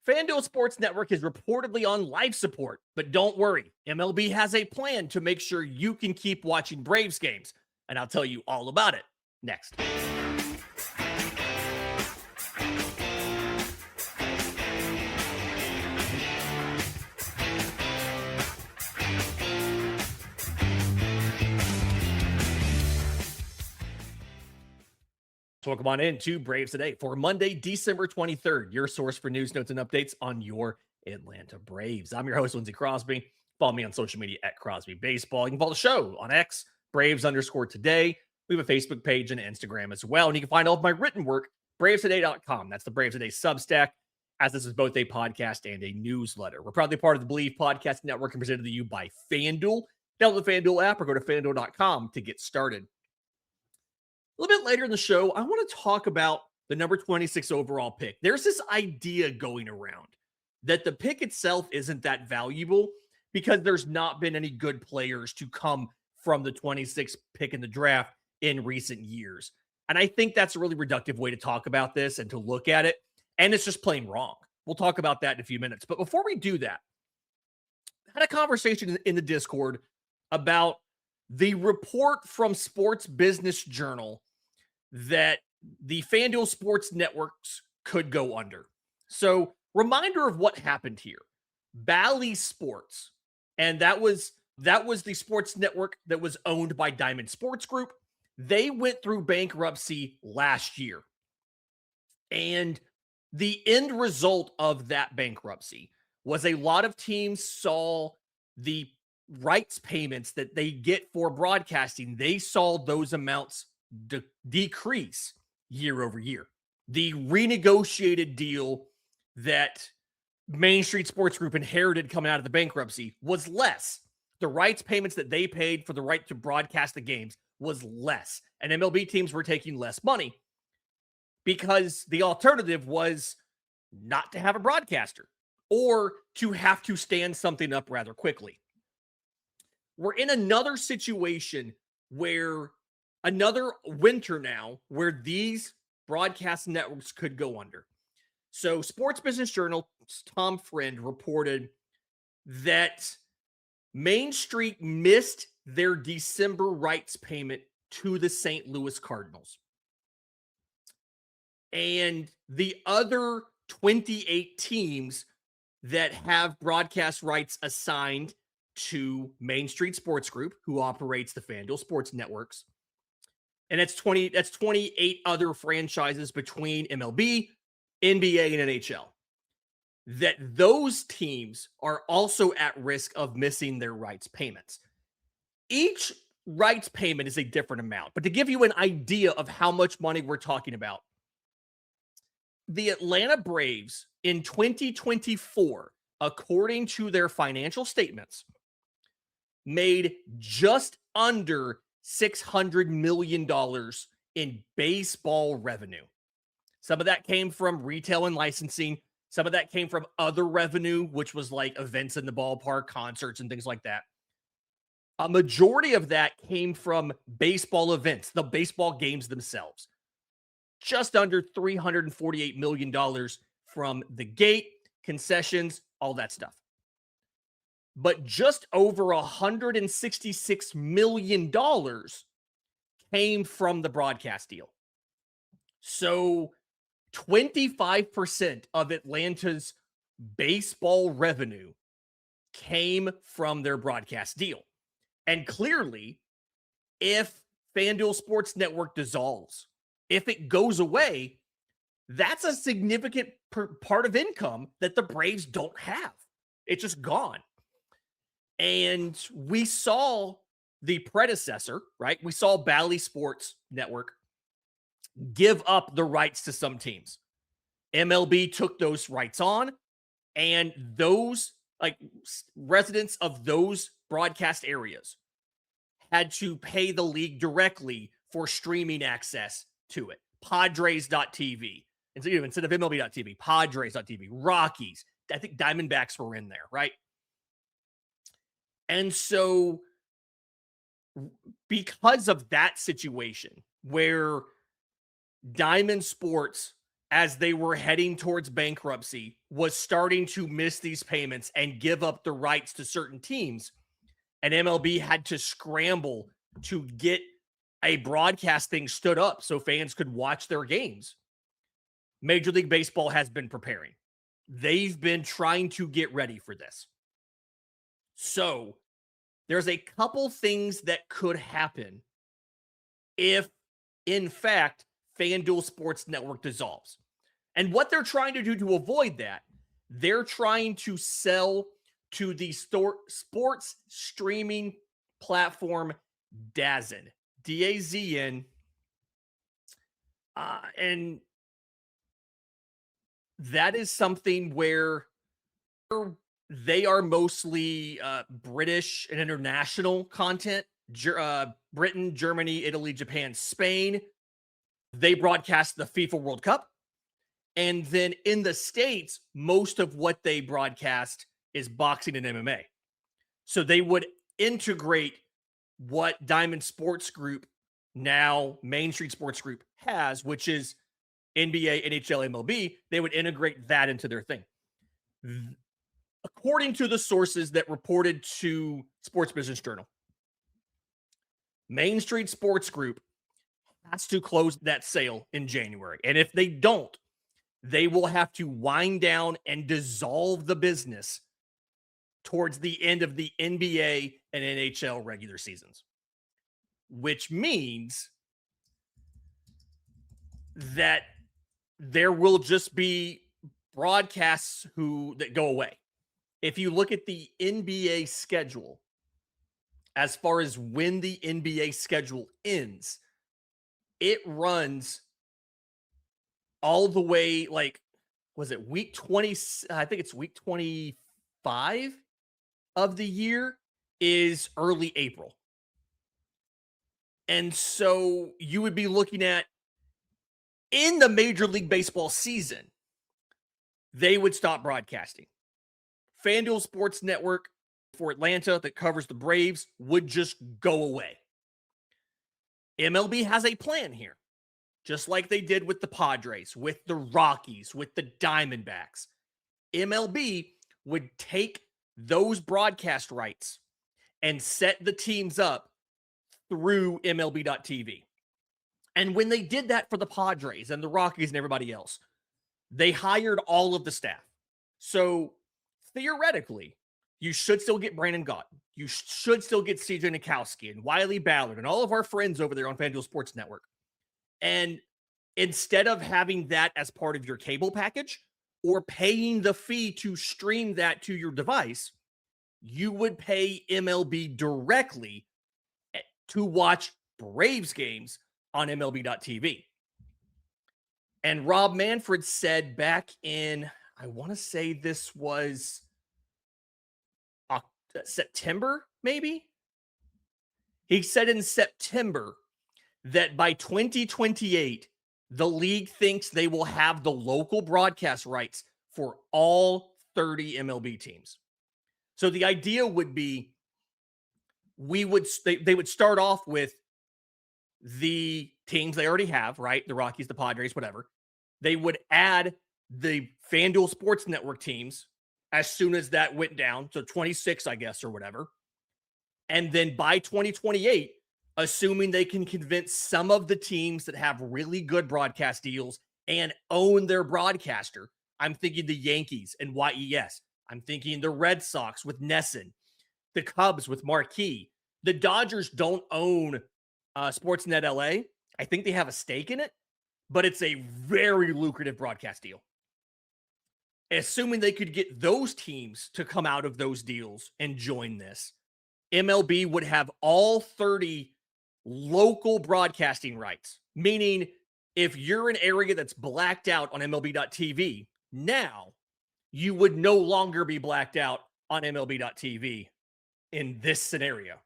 FanDuel Sports Network is reportedly on life support, but don't worry, MLB has a plan to make sure you can keep watching Braves games, and I'll tell you all about it next. Welcome on in to Braves Today for Monday, December 23rd, your source for news, notes, and updates on your Atlanta Braves. I'm your host, Lindsay Crosby. Follow me on social media at Crosby Baseball. You can follow the show on X, Braves_today. We have a Facebook page and Instagram as well. And you can find all of my written work, bravestoday.com. That's the Braves Today Substack, as this is both a podcast and a newsletter. We're proudly part of the Believe Podcast Network and presented to you by FanDuel. Download the FanDuel app or go to FanDuel.com to get started. A little bit later in the show, I want to talk about the number 26 overall pick. There's this idea going around that the pick itself isn't that valuable because there's not been any good players to come from the 26th pick in the draft in recent years. And I think that's a really reductive way to talk about this and to look at it. And it's just plain wrong. We'll talk about that in a few minutes. But before we do that, I had a conversation in the Discord about the report from Sports Business Journal that the FanDuel Sports Networks could go under. So, reminder of what happened here. Bally Sports, and that was the sports network that was owned by Diamond Sports Group. They went through bankruptcy last year. And the end result of that bankruptcy was a lot of teams saw the rights payments that they get for broadcasting. They saw those amounts decrease year over year. The renegotiated deal that Main Street Sports Group inherited coming out of the bankruptcy was less. The rights payments that they paid for the right to broadcast the games was less. And MLB teams were taking less money because the alternative was not to have a broadcaster or to have to stand something up rather quickly. We're in another situation where another winter now where these broadcast networks could go under. So Sports Business Journal, Tom Friend reported that Main Street missed their December rights payment to the St. Louis Cardinals. And the other 28 teams that have broadcast rights assigned to Main Street Sports Group, who operates the FanDuel Sports Networks, and that's 28 other franchises between MLB, NBA, and NHL. That those teams are also at risk of missing their rights payments. Each rights payment is a different amount, but to give you an idea of how much money we're talking about, the Atlanta Braves in 2024, according to their financial statements, made just under $600 million in baseball revenue. Some of that came from retail and licensing. Some of that came from other revenue, which was like events in the ballpark, concerts, and things like that. A majority of that came from baseball events, the baseball games themselves. Just under $348 million from the gate, concessions, all that stuff. But just over $166 million came from the broadcast deal. So 25% of Atlanta's baseball revenue came from their broadcast deal. And clearly, if FanDuel Sports Network dissolves, if it goes away, that's a significant part of income that the Braves don't have. It's just gone. And we saw the predecessor, right? We saw Bally Sports Network give up the rights to some teams. MLB took those rights on, and those residents of those broadcast areas had to pay the league directly for streaming access to it. Padres.tv. And so, instead of MLB.tv, Padres.tv, Rockies. I think Diamondbacks were in there, right? And so because of that situation where Diamond Sports as they were heading towards bankruptcy, was starting to miss these payments and give up the rights to certain teams. And MLB had to scramble to get a broadcast thing stood up so fans could watch their games. Major League Baseball has been preparing. They've been trying to get ready for this. So there's a couple things that could happen if, in fact, FanDuel Sports Network dissolves. And what they're trying to do to avoid that, they're trying to sell to the sports streaming platform DAZN, DAZN. And that is something where they are mostly British and international content. Britain, Germany, Italy, Japan, Spain. They broadcast the FIFA World Cup. And then in the States, most of what they broadcast is boxing and MMA. So they would integrate what Diamond Sports Group, now Main Street Sports Group, has, which is NBA, NHL, MLB. They would integrate that into their thing. According to the sources that reported to Sports Business Journal, Main Street Sports Group has to close that sale in January. And if they don't, they will have to wind down and dissolve the business towards the end of the NBA and NHL regular seasons, which means that there will just be broadcasts that go away. If you look at the NBA schedule, as far as when the NBA schedule ends, it runs all the way, like, was it week 20? I think it's week 25 of the year is early April. And so you would be looking at, in the Major League Baseball season, they would stop broadcasting. FanDuel Sports Network for Atlanta that covers the Braves would just go away. MLB has a plan here, just like they did with the Padres, with the Rockies, with the Diamondbacks. MLB would take those broadcast rights and set the teams up through MLB.tv. And when they did that for the Padres and the Rockies and everybody else, they hired all of the staff. So theoretically, you should still get Brandon Gott. You should still get CJ Nikowski and Wiley Ballard and all of our friends over there on FanDuel Sports Network. And instead of having that as part of your cable package or paying the fee to stream that to your device, you would pay MLB directly to watch Braves games on MLB.tv. And Rob Manfred said back in, I want to say this was September, maybe? He said in September that by 2028, the league thinks they will have the local broadcast rights for all 30 MLB teams. So the idea would be they would start off with the teams they already have, right? The Rockies, the Padres, whatever. They would add the FanDuel Sports Network teams as soon as that went down. So 26, I guess, or whatever. And then by 2028, assuming they can convince some of the teams that have really good broadcast deals and own their broadcaster, I'm thinking the Yankees and YES. I'm thinking the Red Sox with Nesson, the Cubs with Marquee. The Dodgers don't own Sportsnet LA. I think they have a stake in it, but it's a very lucrative broadcast deal. Assuming they could get those teams to come out of those deals and join this, MLB would have all 30 local broadcasting rights, meaning if you're an area that's blacked out on MLB.tv, now you would no longer be blacked out on MLB.tv in this scenario.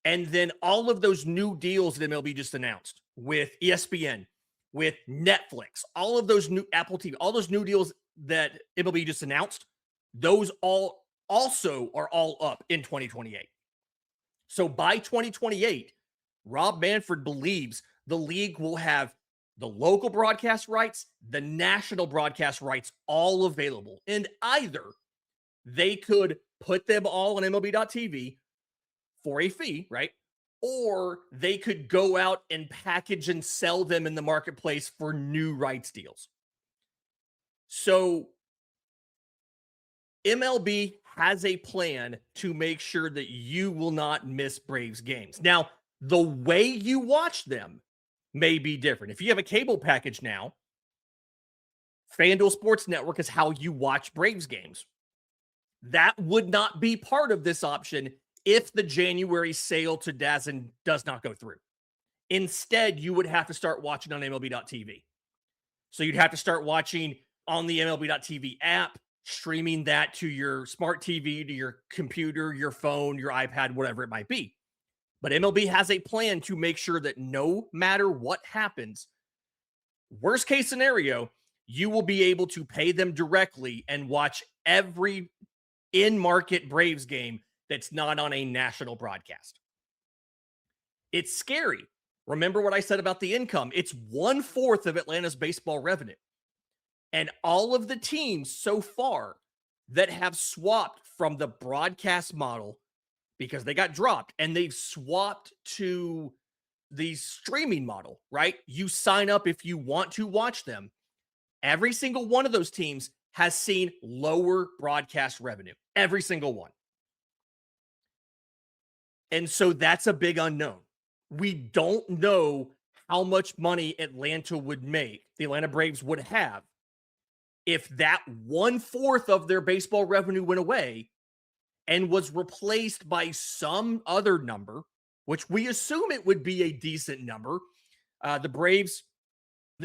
And then all of those new deals that MLB just announced with ESPN, with Netflix, all of those new Apple TV, all those new deals that MLB just announced, those all also are all up in 2028. So by 2028, Rob Manfred believes the league will have the local broadcast rights, the national broadcast rights, all available. And either they could put them all on MLB.tv for a fee, right? Or they could go out and package and sell them in the marketplace for new rights deals. So MLB has a plan to make sure that you will not miss Braves games. Now, the way you watch them may be different. If you have a cable package now, FanDuel Sports Network is how you watch Braves games. That would not be part of this option if the January sale to DAZN does not go through. Instead, you would have to start watching on MLB.tv. So you'd have to start watching on the MLB.tv app, streaming that to your smart TV, to your computer, your phone, your iPad, whatever it might be. But MLB has a plan to make sure that no matter what happens, worst case scenario, you will be able to pay them directly and watch every in-market Braves game that's not on a national broadcast. It's scary. Remember what I said about the income. It's 1/4 of Atlanta's baseball revenue. And all of the teams so far that have swapped from the broadcast model because they got dropped and they've swapped to the streaming model, right? You sign up if you want to watch them. Every single one of those teams has seen lower broadcast revenue. Every single one. And so that's a big unknown. We don't know how much money Atlanta would make, the Atlanta Braves would have, if that 1/4 of their baseball revenue went away and was replaced by some other number, which we assume it would be a decent number. The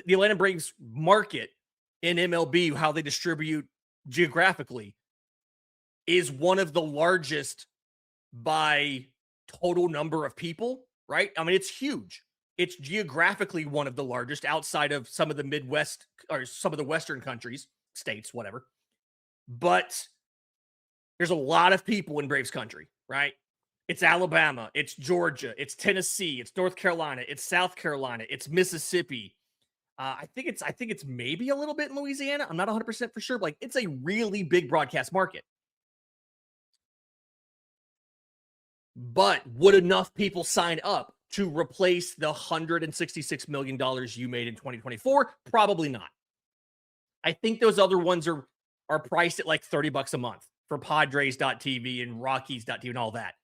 Atlanta Braves market in MLB, how they distribute geographically, is one of the largest by total number of people, right? I mean, it's huge. It's geographically one of the largest outside of some of the Midwest or some of the Western countries, states, whatever. But there's a lot of people in Braves country, right? It's Alabama, it's Georgia, it's Tennessee, it's North Carolina, it's South Carolina, it's Mississippi. I think it's maybe a little bit in Louisiana. I'm not 100% for sure. But like, it's a really big broadcast market. But would enough people sign up to replace the $166 million you made in 2024? Probably not. I think those other ones are priced at like $30 a month for Padres.tv and Rockies.tv and all that.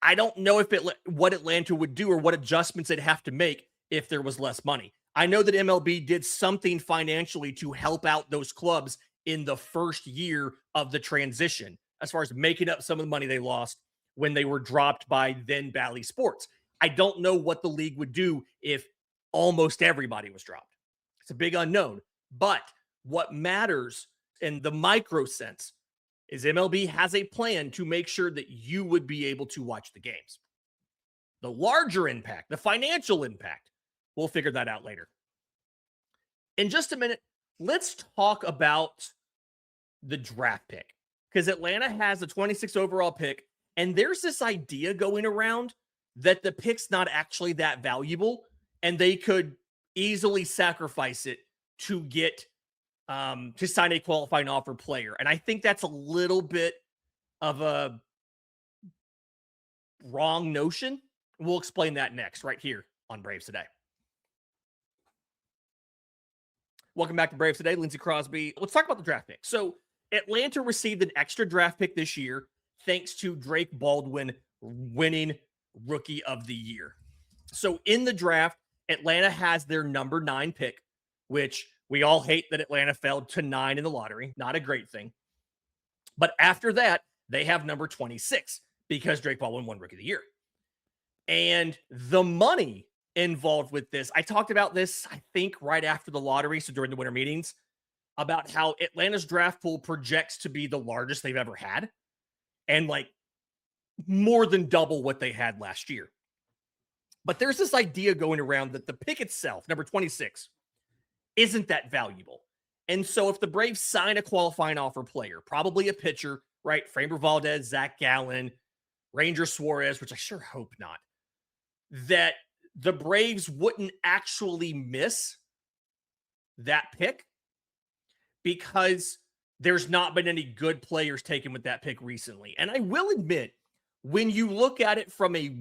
I don't know what Atlanta would do or what adjustments they'd have to make if there was less money. I know that MLB did something financially to help out those clubs in the first year of the transition, as far as making up some of the money they lost when they were dropped by then Bally Sports. I don't know what the league would do if almost everybody was dropped. It's a big unknown. But what matters in the micro sense is MLB has a plan to make sure that you would be able to watch the games. The larger impact, the financial impact, we'll figure that out later. In just a minute, let's talk about the draft pick, because Atlanta has a 26 overall pick, and there's this idea going around that the pick's not actually that valuable, and they could easily sacrifice it to get to sign a qualifying offer player. And I think that's a little bit of a wrong notion. We'll explain that next, right here on Braves Today. Welcome back to Braves Today. Lindsay Crosby. Let's talk about the draft pick. So Atlanta received an extra draft pick this year thanks to Drake Baldwin winning Rookie of the Year. So in the draft, Atlanta has their number 9 pick, which we all hate that Atlanta fell to 9 in the lottery. Not a great thing. But after that, they have number 26 because Drake Baldwin won Rookie of the Year. And the money involved with this, I talked about this, I think, right after the lottery, so during the winter meetings, about how Atlanta's draft pool projects to be the largest they've ever had, and like more than double what they had last year. But there's this idea going around that the pick itself, number 26, isn't that valuable. And so if the Braves sign a qualifying offer player, probably a pitcher, right? Framber Valdez, Zach Gallen, Ranger Suarez, which I sure hope not, that the Braves wouldn't actually miss that pick because there's not been any good players taken with that pick recently. And I will admit, when you look at it from a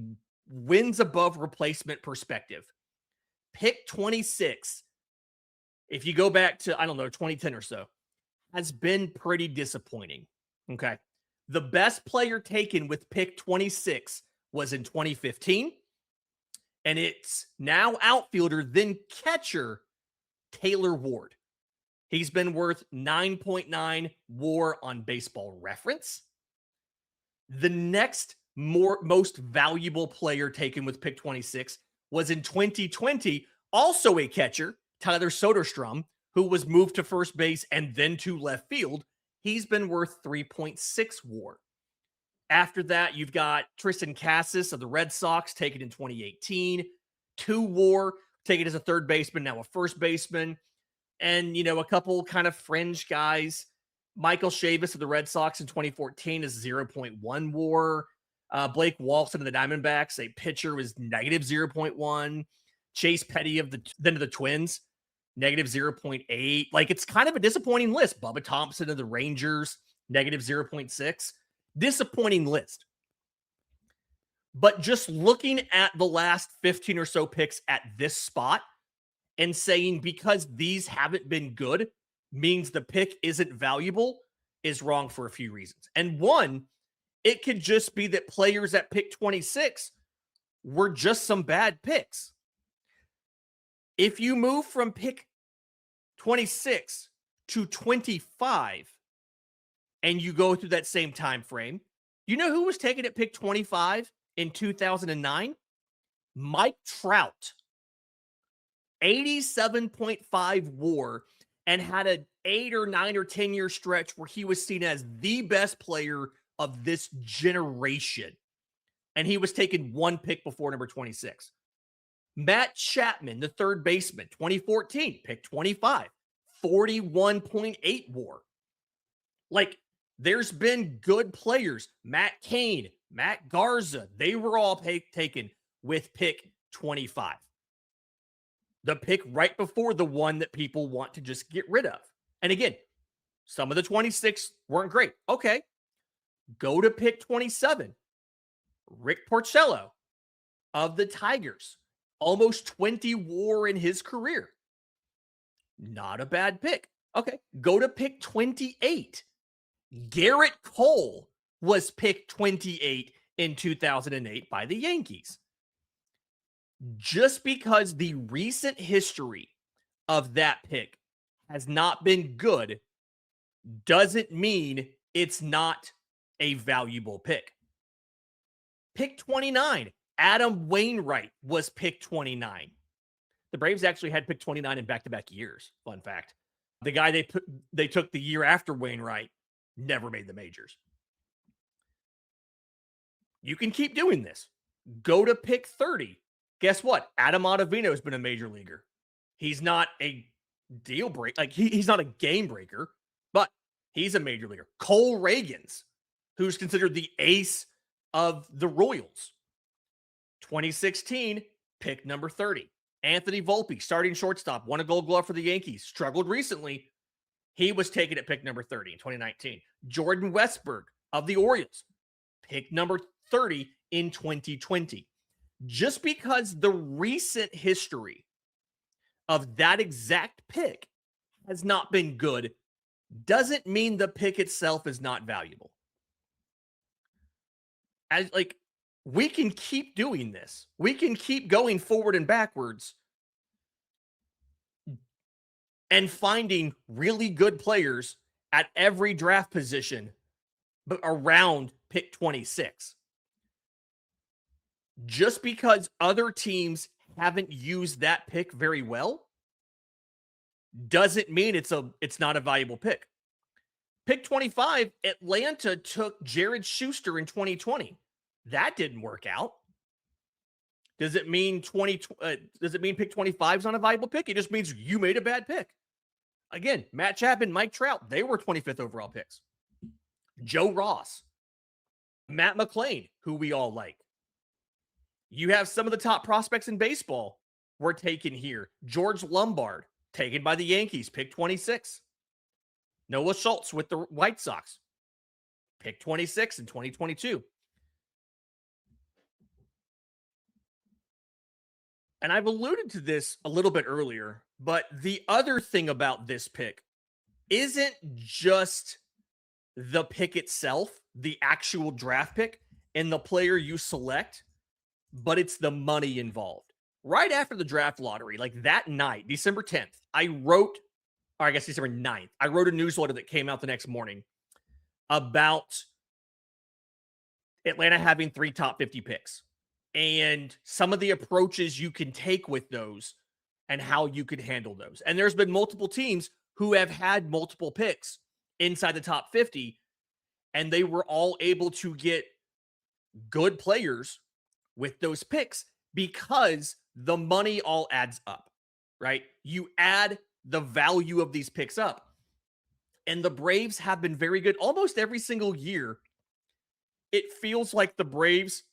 wins above replacement perspective, pick 26, if you go back to, I don't know, 2010 or so, has been pretty disappointing. Okay. The best player taken with pick 26 was in 2015, and it's now outfielder, then catcher, Taylor Ward. He's been worth 9.9 WAR on Baseball Reference. The next most valuable player taken with pick 26 was in 2020, also a catcher, Tyler Soderstrom, who was moved to first base and then to left field. He's been worth 3.6 WAR. After that, you've got Tristan Cassis of the Red Sox, taken in 2018, 2 WAR, taken as a third baseman, now a first baseman. And, a couple kind of fringe guys. Michael Chavis of the Red Sox in 2014 is 0.1 WAR. Blake Walton of the Diamondbacks, a pitcher, was negative 0.1. Chase Petty of the Twins, negative 0.8. Like, it's kind of a disappointing list. Bubba Thompson of the Rangers, negative 0.6. Disappointing list. But just looking at the last 15 or so picks at this spot and saying because these haven't been good means the pick isn't valuable is wrong for a few reasons. And one, it could just be that players at pick 26 were just some bad picks. If you move from pick 26 to 25 and you go through that same time frame, you know who was taken at pick 25 in 2009? Mike Trout. 87.5 WAR and had an 8 or 9 or 10 year stretch where he was seen as the best player of this generation. And he was taken one pick before number 26. Matt Chapman, the third baseman, 2014, pick 25, 41.8 WAR. Like, there's been good players. Matt Cain, Matt Garza, they were all taken with pick 25. The pick right before the one that people want to just get rid of. And again, some of the 26 weren't great. Okay, go to pick 27. Rick Porcello of the Tigers, almost 20 WAR in his career. Not a bad pick. Okay, go to pick 28. Garrett Cole was picked 28 in 2008 by the Yankees. Just because the recent history of that pick has not been good doesn't mean it's not a valuable pick. Pick 29, Adam Wainwright was pick 29. The Braves actually had pick 29 in back-to-back years. Fun fact. The guy they took the year after Wainwright never made the majors. You can keep doing this. Go to pick 30. Guess what? Adam Ottavino has been a major leaguer. He's not a deal breaker. Like, he's not a game breaker, but he's a major leaguer. Cole Reagans, who's considered the ace of the Royals. 2016, pick number 30. Anthony Volpe, starting shortstop, won a Gold Glove for the Yankees. Struggled recently. He was taken at pick number 30 in 2019. Jordan Westberg of the Orioles, pick number 30 in 2020. Just because the recent history of that exact pick has not been good doesn't mean the pick itself is not valuable. We can keep doing this. We can keep going forward and backwards and finding really good players at every draft position, but around pick 26. Just because other teams haven't used that pick very well doesn't mean it's not a valuable pick. Pick 25, Atlanta took Jared Schuster in 2020. That didn't work out. Does it mean pick 25 is not a valuable pick? It just means you made a bad pick. Again, Matt Chapman, Mike Trout, they were 25th overall picks. Joe Ross, Matt McClain, who we all like. You have some of the top prospects in baseball were taken here. George Lombard, taken by the Yankees, pick 26. Noah Schultz with the White Sox, pick 26 in 2022. And I've alluded to this a little bit earlier, but the other thing about this pick isn't just the pick itself, the actual draft pick, and the player you select, but it's the money involved. Right after the draft lottery, like that night, December 10th, December 9th, I wrote a newsletter that came out the next morning about Atlanta having 3 top 50 picks and some of the approaches you can take with those and how you could handle those. And there's been multiple teams who have had multiple picks inside the top 50, and they were all able to get good players with those picks because the money all adds up, right? You add the value of these picks up. And the Braves have been very good almost every single year. It feels like the Braves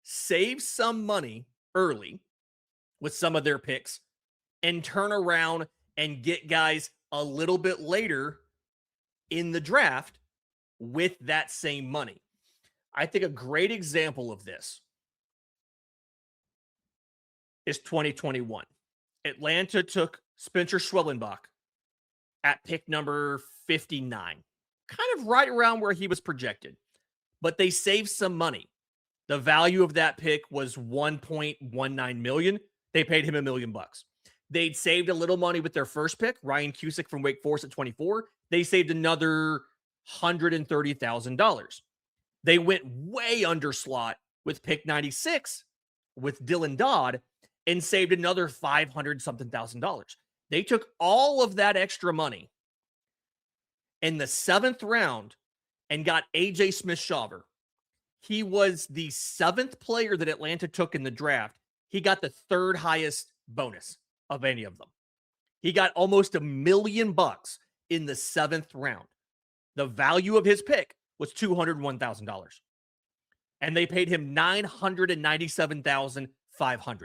save some money early with some of their picks and turn around and get guys a little bit later in the draft with that same money. I think a great example of this is 2021. Atlanta took Spencer Schwellenbach at pick number 59, kind of right around where he was projected, but they saved some money. The value of that pick was $1.19 million. They paid him $1 million. They'd saved a little money with their first pick, Ryan Cusick from Wake Forest at 24. They saved another $130,000. They went way under slot with pick 96 with Dylan Dodd and saved another $500-something thousand. They took all of that extra money in the 7th round and got AJ Smith-Shawver. He was the 7th player that Atlanta took in the draft. He got the 3rd highest bonus of any of them. He got almost $1 million in the 7th round. The value of his pick was $201,000. And they paid him $997,500.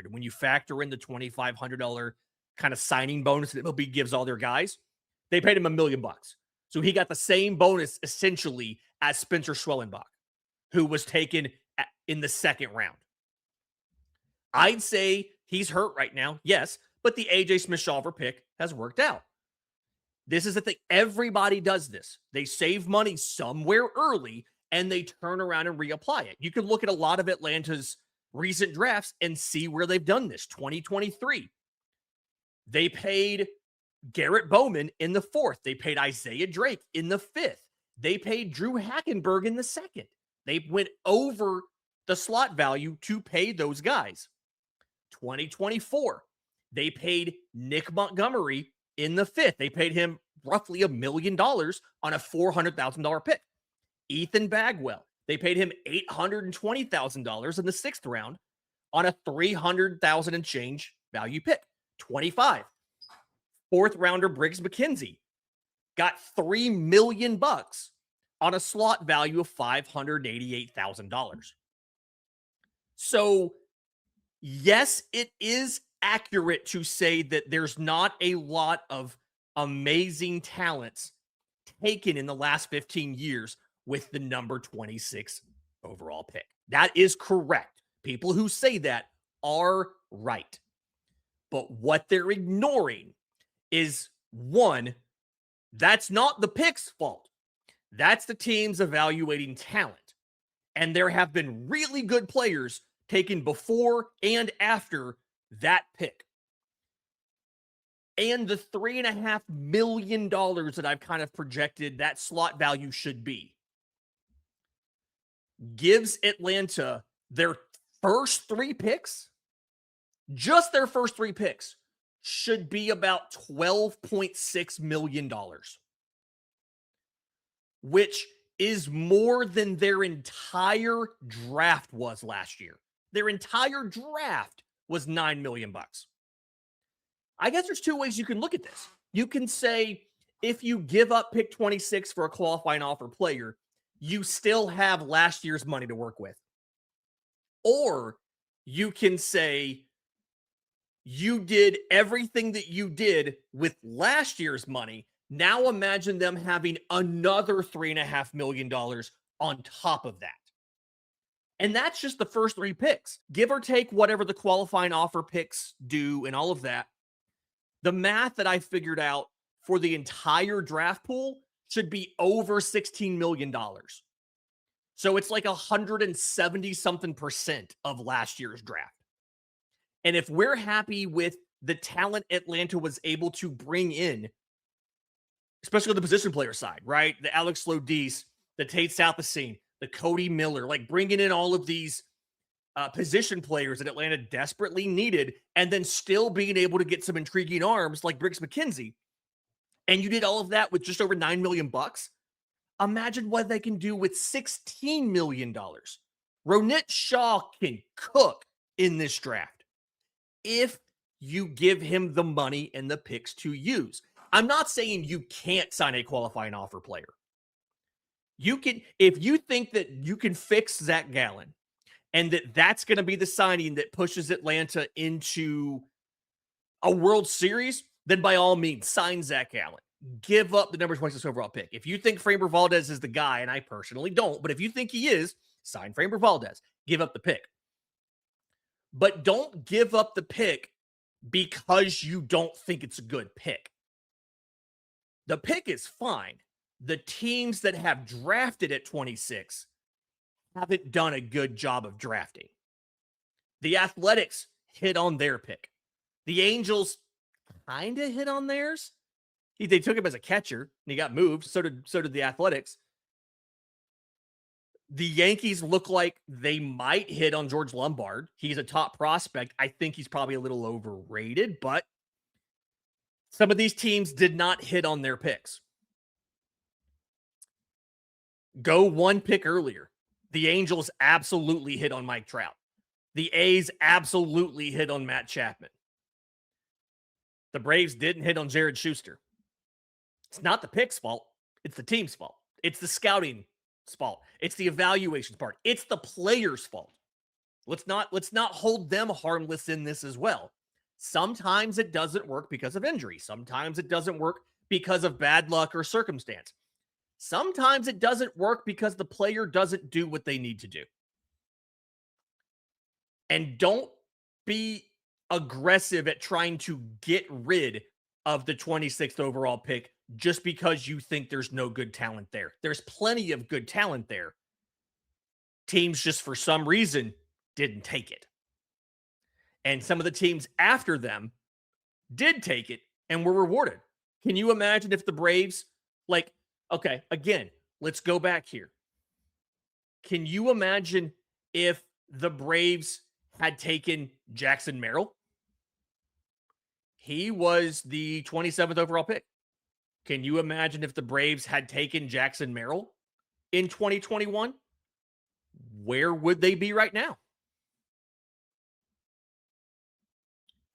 When you factor in the $2,500 kind of signing bonus that MLB gives all their guys, they paid him $1 million. So he got the same bonus essentially as Spencer Schwellenbach, who was taken in the 2nd round. I'd say he's hurt right now, yes, but the AJ Smith-Shawver pick has worked out. This is the thing. Everybody does this. They save money somewhere early and they turn around and reapply it. You can look at a lot of Atlanta's recent drafts and see where they've done this. 2023, they paid Garrett Bowman in the 4th. They paid Isaiah Drake in the 5th. They paid Drew Hackenberg in the 2nd. They went over the slot value to pay those guys. 2024, they paid Nick Montgomery in the 5th. They paid him roughly $1 million on a $400,000 pick. Ethan Bagwell, they paid him $820,000 in the 6th round on a $300,000 and change value pick. 25, 4th rounder Briggs McKenzie got $3 million on a slot value of $588,000. So, yes, it is accurate to say that there's not a lot of amazing talents taken in the last 15 years with the number 26 overall pick. That is correct. People who say that are right. But what they're ignoring is, one, that's not the pick's fault. That's the teams evaluating talent. And there have been really good players taken before and after that pick. And the $3.5 million that I've kind of projected that slot value should be gives Atlanta their first 3 picks, just their first 3 picks, should be about $12.6 million, which is more than their entire draft was last year. Their entire draft was $9 million. I guess there's 2 ways you can look at this. You can say, if you give up pick 26 for a qualifying offer player, you still have last year's money to work with. Or you can say you did everything that you did with last year's money. Now imagine them having another $3.5 million on top of that. And that's just the first 3 picks. Give or take whatever the qualifying offer picks do and all of that. The math that I figured out for the entire draft pool should be over $16 million. So it's like 170 something percent of last year's draft. And if we're happy with the talent Atlanta was able to bring in, especially on the position player side, right? The Alex Lodis, the Tate Southasine, the Cody Miller, like bringing in all of these position players that Atlanta desperately needed, and then still being able to get some intriguing arms like Briggs McKenzie. And you did all of that with just over $9 million. Imagine what they can do with $16 million. Ronit Shaw can cook in this draft if you give him the money and the picks to use. I'm not saying you can't sign a qualifying offer player. You can, if you think that you can fix Zach Gallen and that's going to be the signing that pushes Atlanta into a World Series, then by all means, sign Zach Gallen. Give up the number 26 overall pick. If you think Framber Valdez is the guy, and I personally don't, but if you think he is, sign Framber Valdez. Give up the pick. But don't give up the pick because you don't think it's a good pick. The pick is fine. The teams that have drafted at 26 haven't done a good job of drafting. The Athletics hit on their pick. The Angels kind of hit on theirs. They took him as a catcher, and he got moved. So did the Athletics. The Yankees look like they might hit on George Lombard. He's a top prospect. I think he's probably a little overrated, but some of these teams did not hit on their picks. Go one pick earlier. The Angels absolutely hit on Mike Trout. The A's absolutely hit on Matt Chapman. The Braves didn't hit on Jared Schuster. It's not the pick's fault. It's the team's fault. It's the scouting's fault. It's the evaluations part. It's the player's fault. Let's not hold them harmless in this as well. Sometimes it doesn't work because of injury. Sometimes it doesn't work because of bad luck or circumstance. Sometimes it doesn't work because the player doesn't do what they need to do. And don't be aggressive at trying to get rid of the 26th overall pick just because you think there's no good talent there. There's plenty of good talent there. Teams just for some reason didn't take it. And some of the teams after them did take it and were rewarded. Can you imagine if the Braves, okay, again, let's go back here. Can you imagine if the Braves had taken Jackson Merrill? He was the 27th overall pick. Can you imagine if the Braves had taken Jackson Merrill in 2021? Where would they be right now?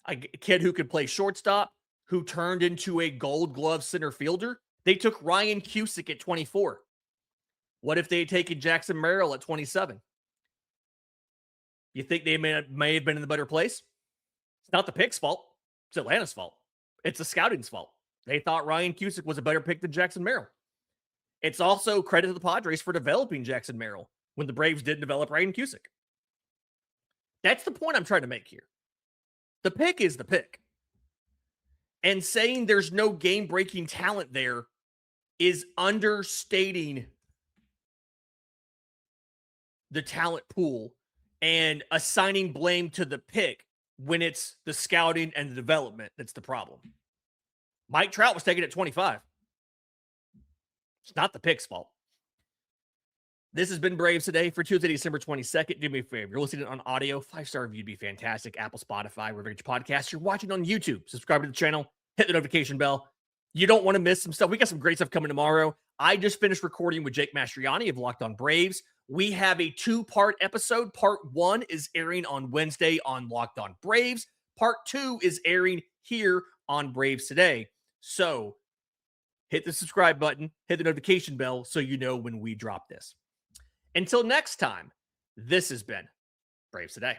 A kid who could play shortstop, who turned into a Gold Glove center fielder. They took Ryan Cusick at 24. What if they had taken Jackson Merrill at 27? You think they may have been in the better place? It's not the pick's fault. It's Atlanta's fault. It's the scouting's fault. They thought Ryan Cusick was a better pick than Jackson Merrill. It's also credit to the Padres for developing Jackson Merrill when the Braves didn't develop Ryan Cusick. That's the point I'm trying to make here. The pick is the pick. And saying there's no game-breaking talent there is understating the talent pool and assigning blame to the pick when it's the scouting and the development that's the problem. Mike Trout was taken at 25. It's not the pick's fault. This has been Braves Today for Tuesday, December 22nd. Do me a favor. You're listening on audio. 5-star review would be fantastic. Apple, Spotify, wherever you get your podcasts. You're watching on YouTube. Subscribe to the channel. Hit the notification bell. You don't want to miss some stuff. We got some great stuff coming tomorrow. I just finished recording with Jake Mastriani of Locked On Braves. We have a 2-part episode. Part 1 is airing on Wednesday on Locked On Braves. Part 2 is airing here on Braves Today. So hit the subscribe button, hit the notification bell so you know when we drop this. Until next time, this has been Braves Today.